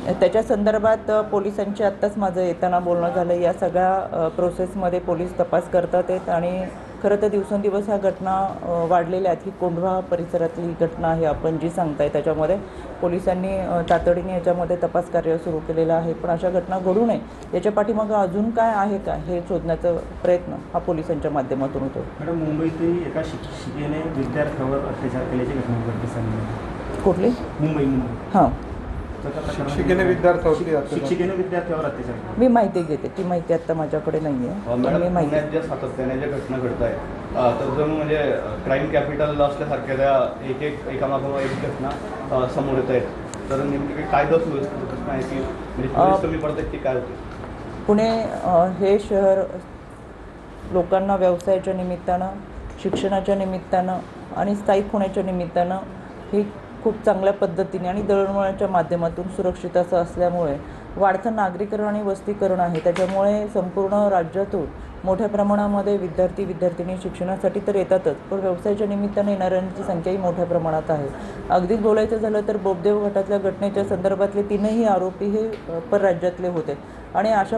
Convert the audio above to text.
त्याच्या संदर्भात पोलिसांची आत्ताच माझं येताना बोलणं झालं। या सगळ्या प्रोसेसमध्ये पोलीस तपास करतात आहेत आणि खरं तर दिवसेंदिवस ह्या घटना वाढलेल्या आहेत। ही कोंढवा परिसरातली घटना आहे आपण जी सांगताय, त्याच्यामध्ये पोलिसांनी तातडीने याच्यामध्ये तपास कार्य सुरू केलेलं आहे। पण अशा घटना घडू नये याच्या पाठीमागं अजून काय आहे का हे शोधण्याचा प्रयत्न हा पोलिसांच्या माध्यमातून होतो। मॅडम, मुंबईतही एका शिक्षिकेने विद्यार्थ्यावर अत्याचार केल्याची घटना घडली। कुठली? मुंबई। हां, शिक्षिकेने विद्यार्थ्यावर अत्याचार। मी माहिती घेते, ती माहिती आता माझ्याकडे नाही आहे। मी माहिती ज्या सातत्याने ज्या घटना घडत आहेत तर जणू म्हणजे क्राईम कॅपिटल असल्यासारख्या त्या एकामागोमाग एक घटना समोर येत आहेत। तर नेमकी कायदा सुव्यवस्थेचा प्रश्न आहे की म्हणजे पोलीस कमी पडतात की काय होते? पुणे हे शहर लोकांना व्यवसायाच्या निमित्तानं, शिक्षणाच्या निमित्तानं आणि स्थायिक होण्याच्या निमित्तानं ही खूप चांगल्या पद्धतीने आणि दळणवळणाच्या माध्यमातून सुरक्षित असं असल्यामुळे वाढतं नागरीकरण आणि वस्तीकरण आहे। त्याच्यामुळे संपूर्ण राज्यातून मोठ्या प्रमाणामध्ये विद्यार्थी शिक्षणासाठी तर येतातच, पण व्यवसायाच्या निमित्ताने येणाऱ्यांची संख्याही मोठ्या प्रमाणात आहे। अगदीच बोलायचं झालं तर बोपदेव घाटातल्या घटनेच्या संदर्भातले तीनही आरोपी हे परराज्यातले होते आणि अशा